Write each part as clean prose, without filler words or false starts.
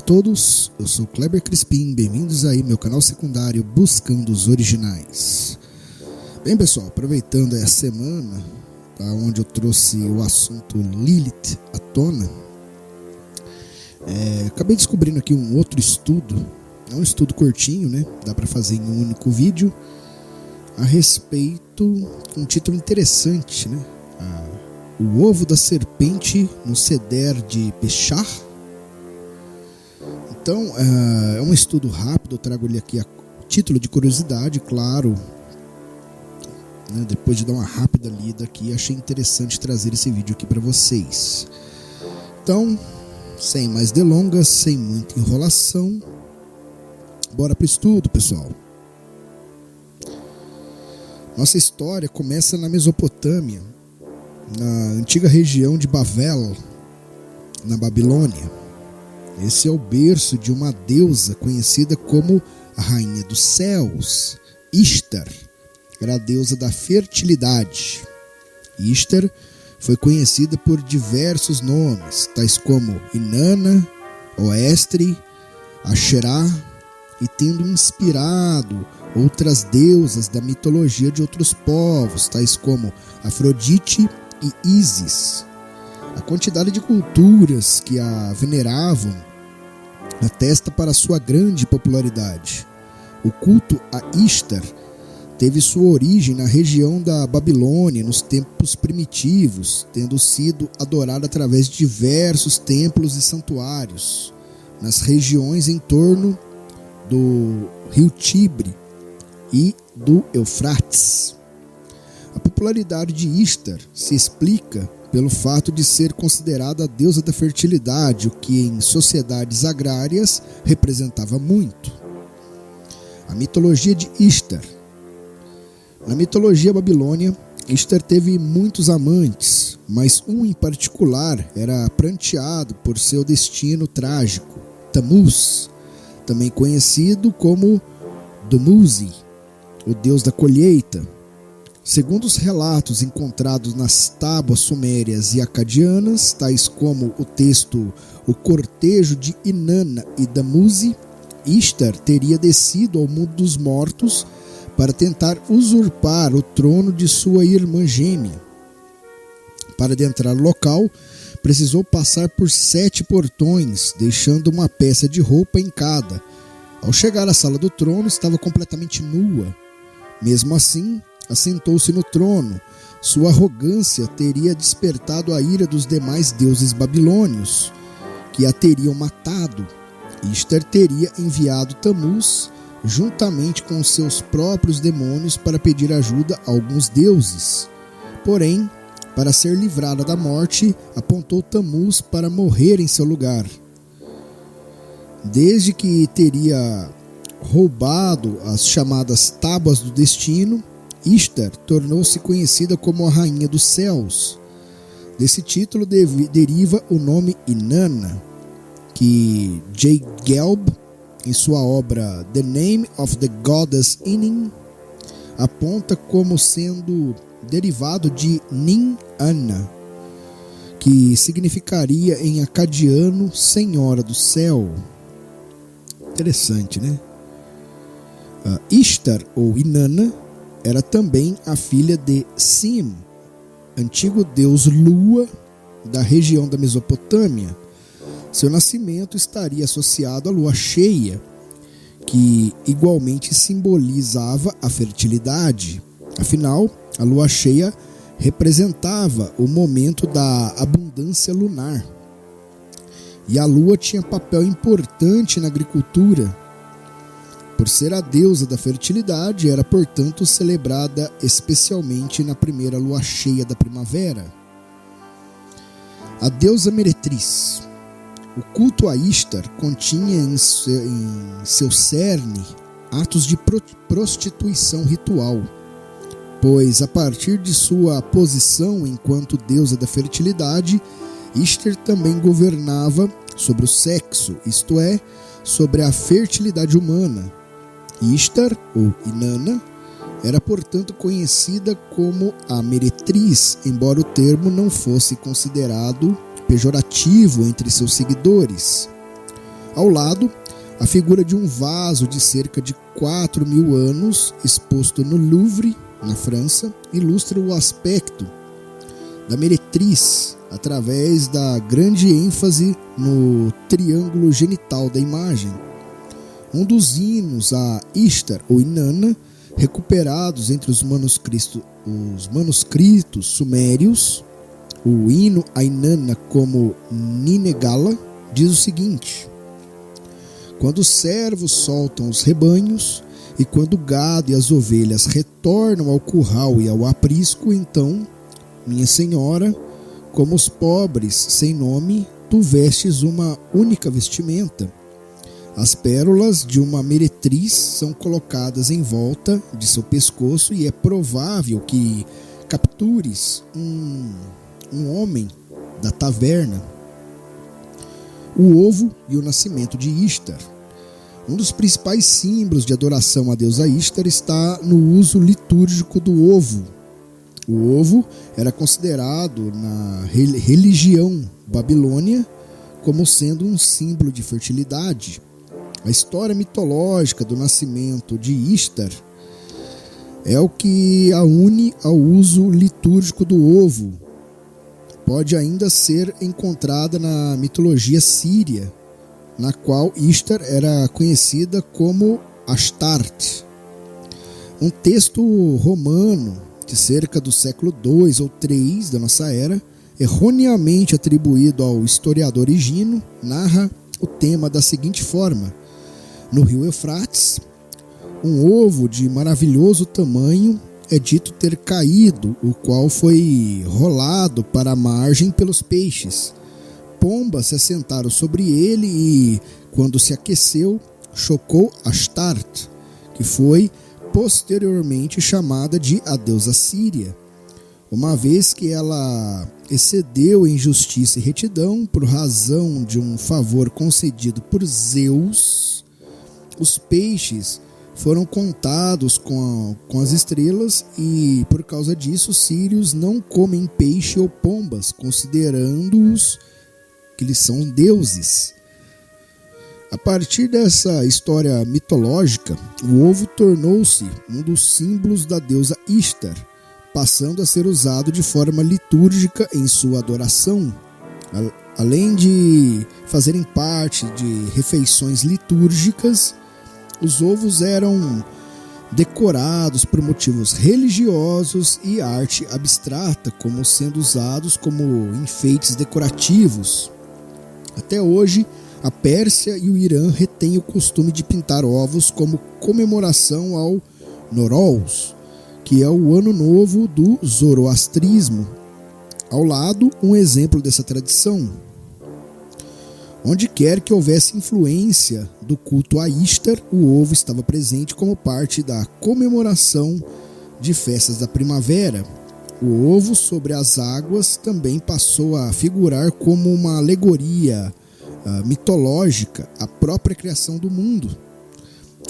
todos, eu sou Kleber Crispim, bem-vindos aí ao meu canal secundário Buscando os Originais. Bem pessoal, aproveitando a semana, tá, onde eu trouxe o assunto Lilith à tona, acabei descobrindo aqui um outro estudo, é um estudo curtinho, né? Dá para fazer em um único vídeo, a respeito, um título interessante, né? O ovo da serpente no ceder de Peshar. Então, é um estudo rápido, eu trago ele aqui a título de curiosidade, claro, né, depois de dar uma rápida lida aqui, achei interessante trazer esse vídeo aqui para vocês. Então, sem mais delongas, sem muita enrolação, bora para o estudo, pessoal. Nossa história começa na Mesopotâmia, na antiga região de Bavel, na Babilônia. Esse é o berço de uma deusa conhecida como a Rainha dos Céus. Ishtar era a deusa da fertilidade. Ishtar foi conhecida por diversos nomes, tais como Inanna, Oestre, Asherá, e tendo inspirado outras deusas da mitologia de outros povos, tais como Afrodite e Ísis. A quantidade de culturas que a veneravam atesta para sua grande popularidade. O culto a Ishtar teve sua origem na região da Babilônia nos tempos primitivos, tendo sido adorada através de diversos templos e santuários nas regiões em torno do rio Tibre e do Eufrates. A popularidade de Ishtar se explica pelo fato de ser considerada a deusa da fertilidade, o que em sociedades agrárias representava muito. A mitologia de Ishtar. Na mitologia babilônia, Ishtar teve muitos amantes, mas um em particular era pranteado por seu destino trágico, Tammuz, também conhecido como Dumuzi, o deus da colheita. Segundo os relatos encontrados nas tábuas sumérias e acadianas, tais como o texto O Cortejo de Inanna e Dumuzi, Ishtar teria descido ao mundo dos mortos para tentar usurpar o trono de sua irmã gêmea. Para adentrar o local, precisou passar por 7 portões, deixando uma peça de roupa em cada. Ao chegar à sala do trono, estava completamente nua. Mesmo assim, assentou-se no trono. Sua arrogância teria despertado a ira dos demais deuses babilônios, que a teriam matado. Ishtar teria enviado Tammuz, juntamente com seus próprios demônios, para pedir ajuda a alguns deuses. Porém, para ser livrada da morte, apontou Tammuz para morrer em seu lugar. Desde que teria roubado as chamadas Tábuas do Destino, Ishtar tornou-se conhecida como a Rainha dos Céus. Desse título deriva o nome Inanna, que J. Gelb, em sua obra The Name of the Goddess Inin, aponta como sendo derivado de Nin-Anna, que significaria em acadiano Senhora do Céu. Interessante, né? Ishtar, ou Inanna, era também a filha de Sim, antigo deus Lua da região da Mesopotâmia. Seu nascimento estaria associado à lua cheia, que igualmente simbolizava a fertilidade. Afinal, a lua cheia representava o momento da abundância lunar. E a lua tinha papel importante na agricultura. Por ser a deusa da fertilidade, era, portanto, celebrada especialmente na primeira lua cheia da primavera. A deusa meretriz. O culto a Ishtar continha em seu cerne atos de prostituição ritual, pois a partir de sua posição enquanto deusa da fertilidade, Ishtar também governava sobre o sexo, isto é, sobre a fertilidade humana. Ishtar, ou Inanna, era portanto conhecida como a meretriz, embora o termo não fosse considerado pejorativo entre seus seguidores. Ao lado, a figura de um vaso de cerca de 4.000 anos, exposto no Louvre, na França, ilustra o aspecto da meretriz através da grande ênfase no triângulo genital da imagem. Um dos hinos a Ishtar ou Inanna, recuperados entre os manuscritos sumérios, o hino a Inanna como Ninegala, diz o seguinte: quando os servos soltam os rebanhos, e quando o gado e as ovelhas retornam ao curral e ao aprisco, então, minha senhora, como os pobres sem nome, tu vestes uma única vestimenta. As pérolas de uma meretriz são colocadas em volta de seu pescoço e é provável que captures um homem da taverna. O ovo e o nascimento de Ishtar. Um dos principais símbolos de adoração à deusa Ishtar está no uso litúrgico do ovo. O ovo era considerado na religião babilônia como sendo um símbolo de fertilidade. A história mitológica do nascimento de Ishtar é o que a une ao uso litúrgico do ovo. Pode ainda ser encontrada na mitologia síria, na qual Ishtar era conhecida como Astarte. Um texto romano de cerca do século II ou III da nossa era, erroneamente atribuído ao historiador Higino, narra o tema da seguinte forma: no rio Eufrates, um ovo de maravilhoso tamanho é dito ter caído, o qual foi rolado para a margem pelos peixes. Pombas se assentaram sobre ele e, quando se aqueceu, chocou Astarte, que foi posteriormente chamada de a deusa síria, uma vez que ela excedeu em justiça e retidão por razão de um favor concedido por Zeus. Os peixes foram contados com as estrelas e, por causa disso, os sírios não comem peixe ou pombas, considerando-os que eles são deuses. A partir dessa história mitológica, o ovo tornou-se um dos símbolos da deusa Ishtar, passando a ser usado de forma litúrgica em sua adoração. Além de fazerem parte de refeições litúrgicas, os ovos eram decorados por motivos religiosos e arte abstrata, como sendo usados como enfeites decorativos. Até hoje, a Pérsia e o Irã retêm o costume de pintar ovos como comemoração ao Nowruz, que é o ano novo do zoroastrismo. Ao lado, um exemplo dessa tradição. Onde quer que houvesse influência do culto a Ishtar, o ovo estava presente como parte da comemoração de festas da primavera. O ovo sobre as águas também passou a figurar como uma alegoria mitológica à própria criação do mundo.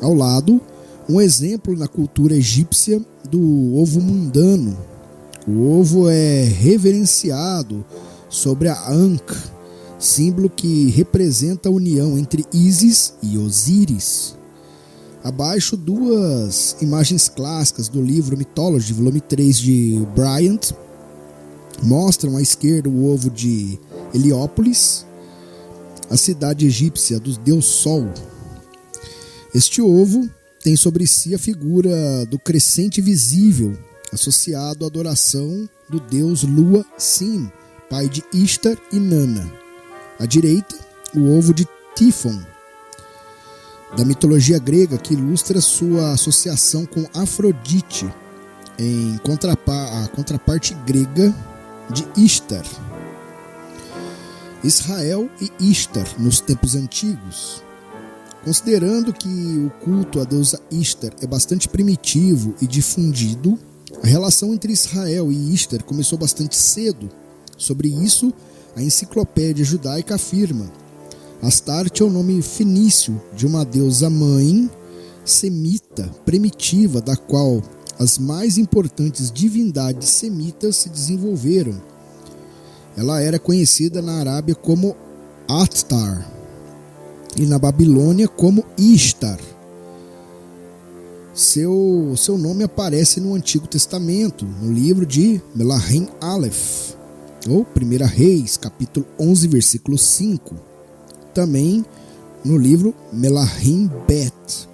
Ao lado, um exemplo na cultura egípcia do ovo mundano. O ovo é reverenciado sobre a Ankh, símbolo que representa a união entre Ísis e Osíris. Abaixo, duas imagens clássicas do livro Mythology, volume 3 de Bryant, mostram à esquerda o ovo de Heliópolis, a cidade egípcia do deus Sol. Este ovo tem sobre si a figura do crescente visível, associado à adoração do deus Lua Sim, pai de Ishtar e Inanna. À direita, o ovo de Tífon, da mitologia grega, que ilustra sua associação com Afrodite, em a contraparte grega de Ishtar. Israel e Ishtar nos tempos antigos. Considerando que o culto à deusa Ishtar é bastante primitivo e difundido, a relação entre Israel e Ishtar começou bastante cedo. Sobre isso, a enciclopédia judaica afirma: Astarte é o nome fenício de uma deusa mãe semita primitiva, da qual as mais importantes divindades semitas se desenvolveram. Ela era conhecida na Arábia como Attar. e na Babilônia como Ishtar. Seu nome aparece no Antigo Testamento, no livro de Melahim Aleph, ou 1 Reis, capítulo 11, versículo 5. Também no livro Melahim Bet,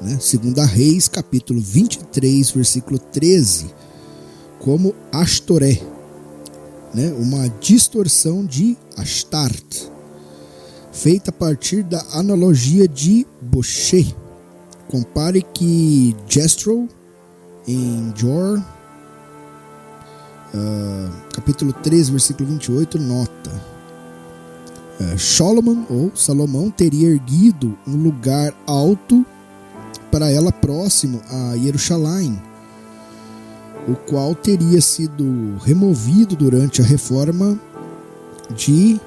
né? 2 Reis, capítulo 23, versículo 13, como Astoré, né? Uma distorção de Astarte, feita a partir da analogia de Boché. Compare que Jethro, em Jor, capítulo 13, versículo 28, nota: Salomão teria erguido um lugar alto para ela próximo a Jerusalém, o qual teria sido removido durante a reforma de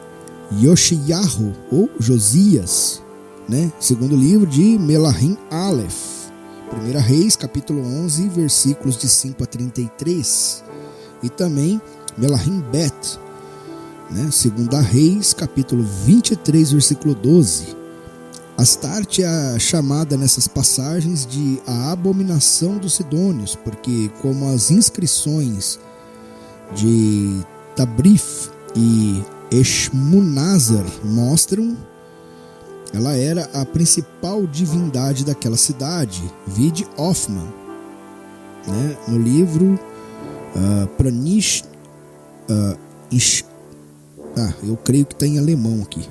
Yoshiyahu, ou Josias, né? Segundo livro de Melahim Aleph, 1 Reis, capítulo 11, versículos de 5 a 33, e também Melahim Bet, né? 2 Reis, capítulo 23, versículo 12. Astarte é chamada nessas passagens de a abominação dos sidônios, porque como as inscrições de Tabrif e Eshmunazar mostram, ela era a principal divindade daquela cidade, vide Hoffman, né? No livro Pranish, eu creio que está em alemão aqui,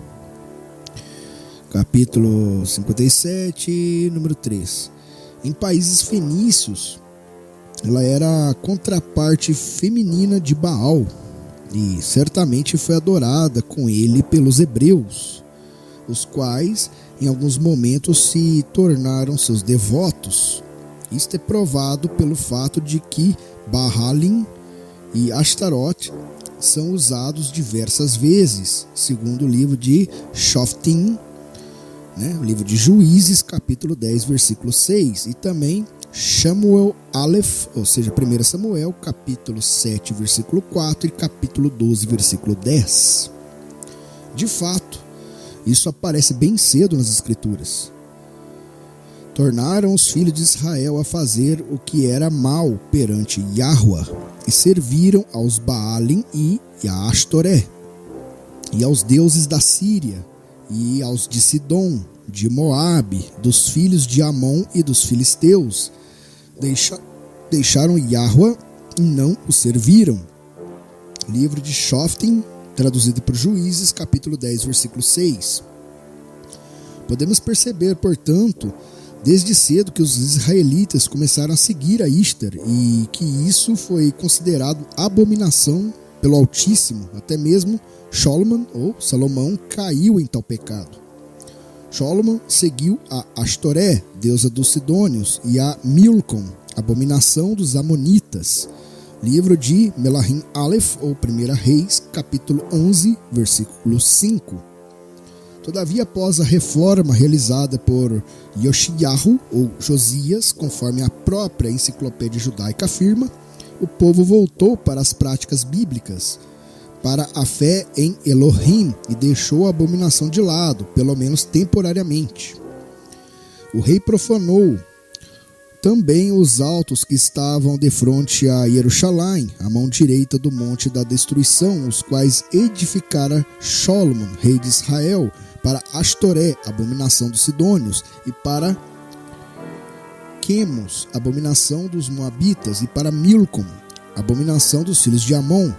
capítulo 57, número 3. Em países fenícios, ela era a contraparte feminina de Baal e certamente foi adorada com ele pelos hebreus, os quais em alguns momentos se tornaram seus devotos. Isto é provado pelo fato de que Baalim e Ashtaroth são usados diversas vezes, segundo o livro de Shoftim, né? O livro de Juízes, capítulo 10, versículo 6, e também Samuel Aleph, ou seja, 1 Samuel, capítulo 7, versículo 4 e capítulo 12, versículo 10. De fato, isso aparece bem cedo nas Escrituras. Tornaram os filhos de Israel a fazer o que era mal perante Yahweh, e serviram aos Baalim e a Astoré, e aos deuses da Síria, e aos de Sidom, de Moabe, dos filhos de Amon e dos filisteus. Deixaram Yahweh e não o serviram. Livro de Shoftim, traduzido por Juízes, capítulo 10, versículo 6. Podemos perceber, portanto, desde cedo que os israelitas começaram a seguir a Ishtar e que isso foi considerado abominação pelo Altíssimo. Até mesmo Salomão caiu em tal pecado. Salomão seguiu a Astoré, deusa dos Sidônios, e a Milcom, abominação dos Amonitas. Livro de Melahim Aleph, ou 1 Reis, capítulo 11, versículo 5. Todavia, após a reforma realizada por Yoshiyahu, ou Josias, conforme a própria enciclopédia judaica afirma, o povo voltou para as práticas bíblicas, para a fé em Elohim, e deixou a abominação de lado, pelo menos temporariamente. O rei profanou também os altos que estavam defronte a Jerusalém, a mão direita do monte da destruição, os quais edificara Salomão, rei de Israel, para Astoré, abominação dos Sidônios, e para Quemos, abominação dos Moabitas, e para Milcom, abominação dos filhos de Amon.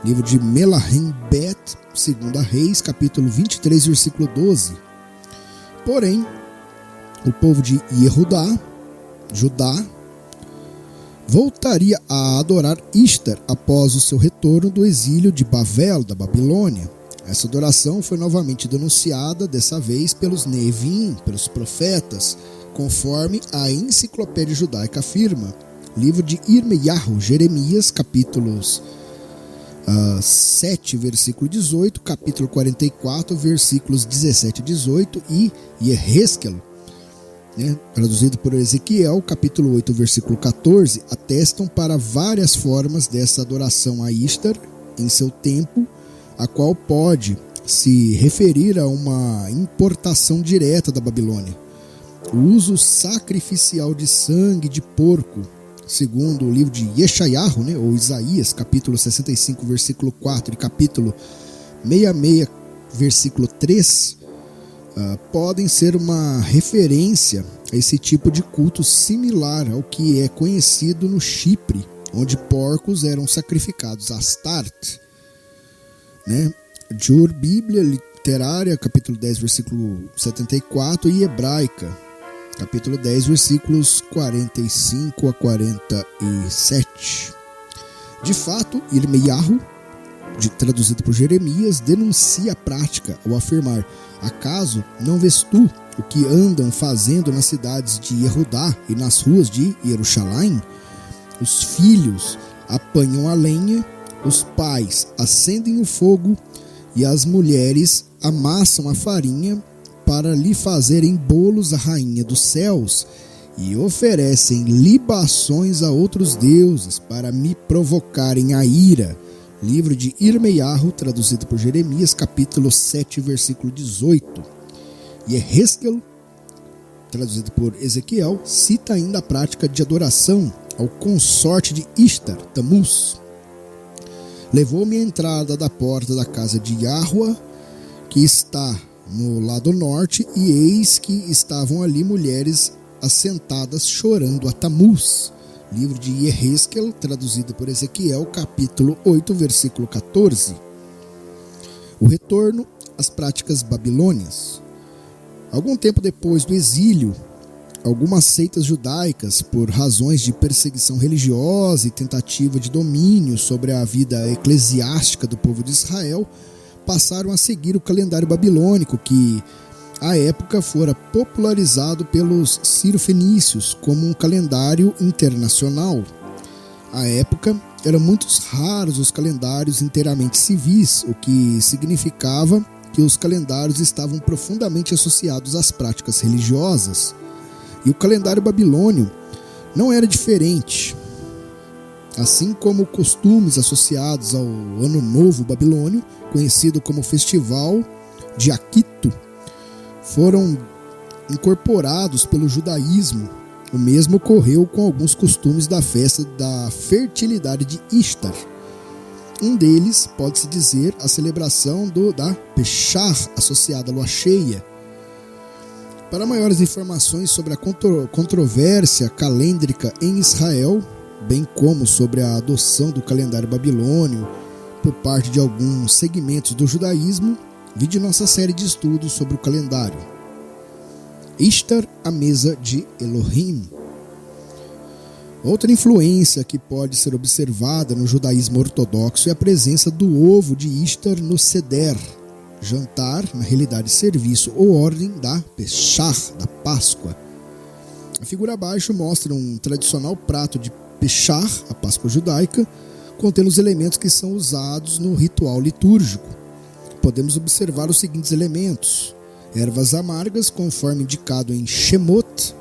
Livro de Melahim Bet, 2 Reis, capítulo 23, versículo 12. Porém, o povo de Judá, voltaria a adorar Ishtar após o seu retorno do exílio de Bavel, da Babilônia. Essa adoração foi novamente denunciada, dessa vez pelos Nevim, pelos profetas, conforme a enciclopédia judaica afirma. Livro de Irmeiahu, Jeremias, capítulos 7, versículo 18, capítulo 44, versículos 17 e 18, e Yehezkel, né, traduzido por Ezequiel, capítulo 8, versículo 14, atestam para várias formas dessa adoração a Ishtar em seu tempo, a qual pode se referir a uma importação direta da Babilônia. O uso sacrificial de sangue de porco, segundo o livro de Yeshayahu, ou Isaías, capítulo 65, versículo 4 e capítulo 66, versículo 3, podem ser uma referência a esse tipo de culto similar ao que é conhecido no Chipre, onde porcos eram sacrificados a Astarte. Jur, Bíblia Literária, capítulo 10, versículo 74, e Hebraica, capítulo 10, versículos 45 a 47. De fato, Irmeiahu, traduzido por Jeremias, denuncia a prática ao afirmar: acaso não vês tu o que andam fazendo nas cidades de Yehudá e nas ruas de Jerusalém? Os filhos apanham a lenha, os pais acendem o fogo e as mulheres amassam a farinha para lhe fazerem bolos à rainha dos céus e oferecem libações a outros deuses para me provocarem a ira. Livro de Irmeiahu, traduzido por Jeremias, capítulo 7, versículo 18. E Ehezkel, traduzido por Ezequiel, cita ainda a prática de adoração ao consorte de Ishtar, Tamuz. Levou-me à entrada da porta da casa de Yahua, que está no lado norte, e eis que estavam ali mulheres assentadas chorando a Tamuz. Livro de Ehezkel, traduzido por Ezequiel, capítulo 8, versículo 14. O retorno às práticas babilônias. Algum tempo depois do exílio, algumas seitas judaicas, por razões de perseguição religiosa e tentativa de domínio sobre a vida eclesiástica do povo de Israel, passaram a seguir o calendário babilônico, que à época fora popularizado pelos ciro-fenícios como um calendário internacional. À época, eram muito raros os calendários inteiramente civis, o que significava que os calendários estavam profundamente associados às práticas religiosas. E o calendário babilônio não era diferente. Assim como costumes associados ao Ano Novo Babilônio, conhecido como Festival de Aquito, foram incorporados pelo judaísmo. O mesmo ocorreu com alguns costumes da festa da fertilidade de Ishtar. Um deles, pode-se dizer, a celebração da Peshach, associada à lua cheia. Para maiores informações sobre a controvérsia calêndrica em Israel, bem como sobre a adoção do calendário babilônio por parte de alguns segmentos do judaísmo, vide nossa série de estudos sobre o calendário. Ishtar, a mesa de Elohim. Outra influência que pode ser observada no judaísmo ortodoxo é a presença do ovo de Ishtar no Seder, jantar, na realidade serviço ou ordem da Peshach, da Páscoa. A figura abaixo mostra um tradicional prato de Peshach, a Páscoa judaica, contendo os elementos que são usados no ritual litúrgico. Podemos observar os seguintes elementos: ervas amargas, conforme indicado em Shemot,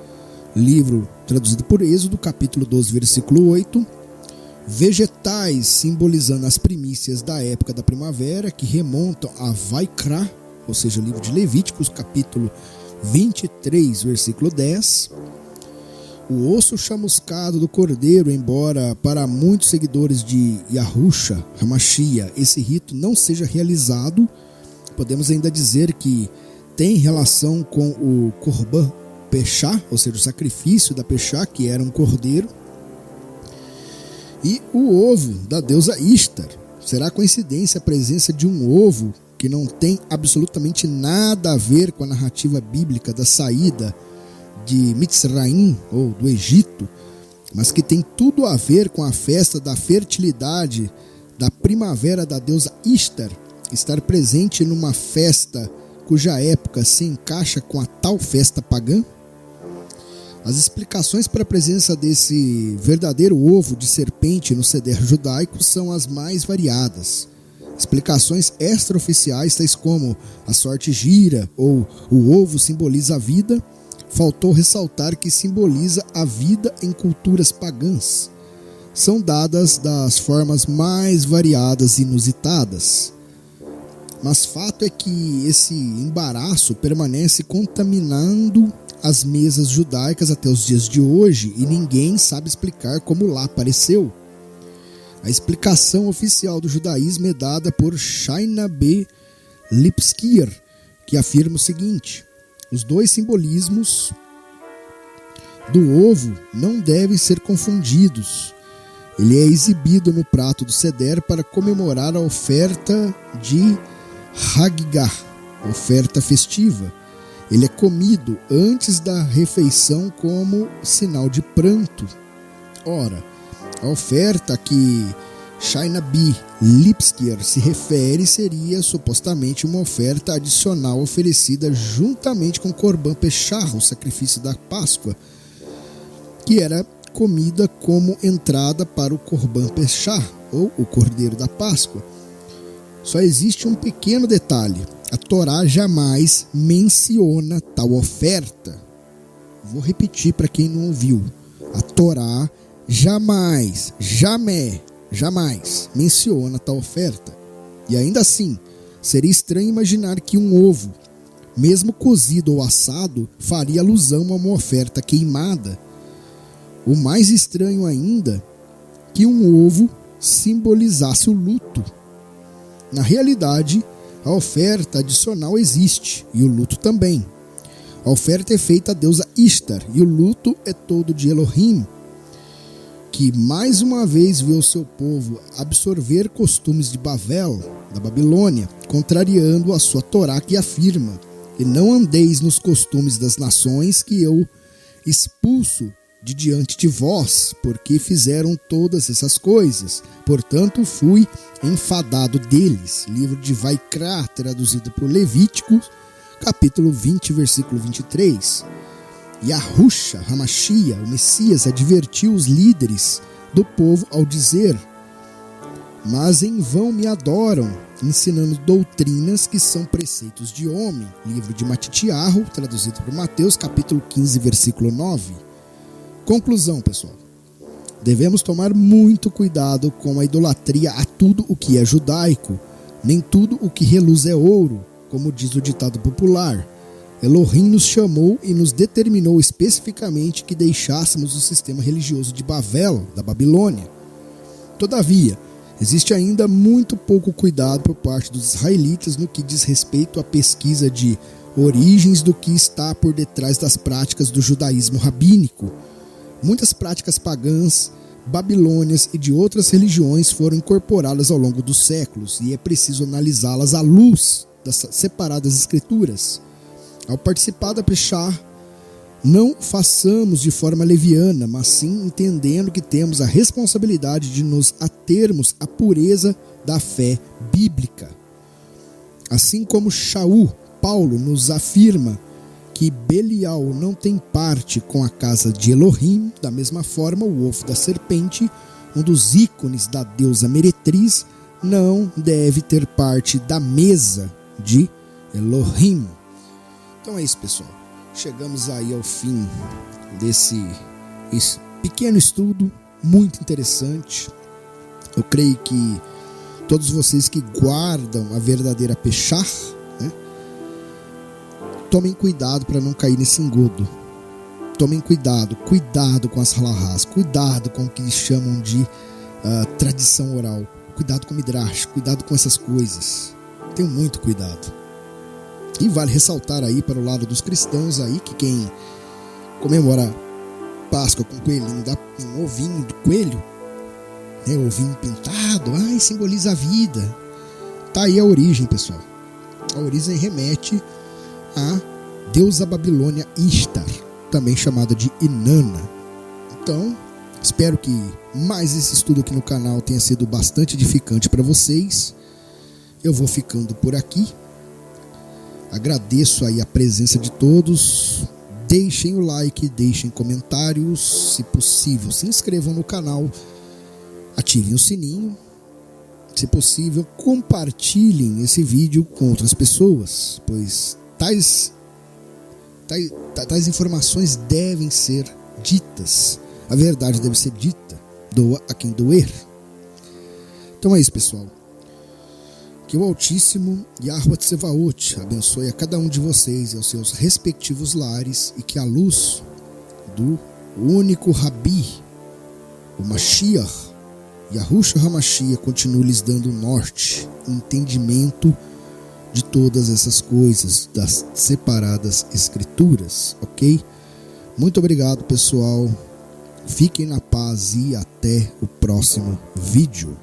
livro traduzido por Êxodo, capítulo 12, versículo 8. Vegetais, simbolizando as primícias da época da primavera, que remontam a Vaikra, ou seja, o livro de Levíticos, capítulo 23, versículo 10. O osso chamuscado do cordeiro, embora para muitos seguidores de Yahusha HaMashiach esse rito não seja realizado, podemos ainda dizer que tem relação com o Korban Peshach, ou seja, o sacrifício da Peshach, que era um cordeiro. E o ovo da deusa Ishtar. Será coincidência a presença de um ovo que não tem absolutamente nada a ver com a narrativa bíblica da saída de Mitzraim, ou do Egito, mas que tem tudo a ver com a festa da fertilidade da primavera da deusa Ishtar, estar presente numa festa cuja época se encaixa com a tal festa pagã? As explicações para a presença desse verdadeiro ovo de serpente no ceder judaico são as mais variadas. Explicações extraoficiais, tais como a sorte gira ou o ovo simboliza a vida, faltou ressaltar que simboliza a vida em culturas pagãs. São dadas das formas mais variadas e inusitadas. Mas fato é que esse embaraço permanece contaminando as mesas judaicas até os dias de hoje e ninguém sabe explicar como lá apareceu. A explicação oficial do judaísmo é dada por Shaina B. Lipskir, que afirma o seguinte: os dois simbolismos do ovo não devem ser confundidos. Ele é exibido no prato do Seder para comemorar a oferta de Hagigah, oferta festiva. Ele é comido antes da refeição como sinal de pranto. Ora, a oferta a que Shaina B. Lipskir se refere seria supostamente uma oferta adicional oferecida juntamente com Korban Peshach, o sacrifício da Páscoa, que era comida como entrada para o Korban Peshach, ou o Cordeiro da Páscoa. Só existe um pequeno detalhe: a Torá jamais menciona tal oferta. Vou repetir para quem não ouviu. A Torá jamais menciona tal oferta. E ainda assim, seria estranho imaginar que um ovo, mesmo cozido ou assado, faria alusão a uma oferta queimada. O mais estranho ainda, que um ovo simbolizasse o luto. Na realidade, a oferta adicional existe, e o luto também. A oferta é feita à deusa Ishtar, e o luto é todo de Elohim, que mais uma vez viu seu povo absorver costumes de Bavel, da Babilônia, contrariando a sua Torá, que afirma: e não andeis nos costumes das nações que eu expulso de diante de vós, porque fizeram todas essas coisas. Portanto, fui enfadado deles. Livro de Vaikra, traduzido para o Levítico, capítulo 20, versículo 23. Yahusha, Hamashia, o Messias, advertiu os líderes do povo ao dizer: mas em vão me adoram, ensinando doutrinas que são preceitos de homem. Livro de Matitiarro, traduzido por Mateus, capítulo 15, versículo 9. Conclusão, pessoal. Devemos tomar muito cuidado com a idolatria a tudo o que é judaico. Nem tudo o que reluz é ouro, como diz o ditado popular. Elohim nos chamou e nos determinou especificamente que deixássemos o sistema religioso de Bavel, da Babilônia. Todavia, existe ainda muito pouco cuidado por parte dos israelitas no que diz respeito à pesquisa de origens do que está por detrás das práticas do judaísmo rabínico. Muitas práticas pagãs, babilônias e de outras religiões foram incorporadas ao longo dos séculos e é preciso analisá-las à luz das separadas escrituras. Ao participar da Peshach, não façamos de forma leviana, mas sim entendendo que temos a responsabilidade de nos atermos à pureza da fé bíblica. Assim como Paulo nos afirma que Belial não tem parte com a casa de Elohim, da mesma forma o ovo da serpente, um dos ícones da deusa meretriz, não deve ter parte da mesa de Elohim. Então é isso, pessoal. Chegamos aí ao fim desse pequeno estudo, muito interessante. Eu creio que todos vocês que guardam a verdadeira Peshach, tomem cuidado para não cair nesse engodo. Tomem cuidado com as halahás, cuidado com o que chamam de tradição oral, cuidado com o midrash, cuidado com essas coisas. Tenham muito cuidado. E vale ressaltar aí para o lado dos cristãos aí que quem comemora Páscoa com coelhinho, dá um ovinho de coelho, ovinho pintado, simboliza a vida. Tá aí a origem, pessoal. A origem remete a deusa Babilônia Ishtar, também chamada de Inanna. Então, espero que mais esse estudo aqui no canal tenha sido bastante edificante para vocês. Eu vou ficando por aqui. Agradeço aí a presença de todos. Deixem o like, deixem comentários, se possível, se inscrevam no canal, ativem o sininho. Se possível, compartilhem esse vídeo com outras pessoas, pois tais informações devem ser ditas. A verdade deve ser dita. Doa a quem doer. Então é isso, pessoal. Que o Altíssimo Yahweh Tsevaot abençoe a cada um de vocês e aos seus respectivos lares, e que a luz do único Rabi, o Mashiach, Yahushua HaMashiach, continue lhes dando norte, entendimento de todas essas coisas, das separadas escrituras, ok? Muito obrigado, pessoal. Fiquem na paz e até o próximo vídeo.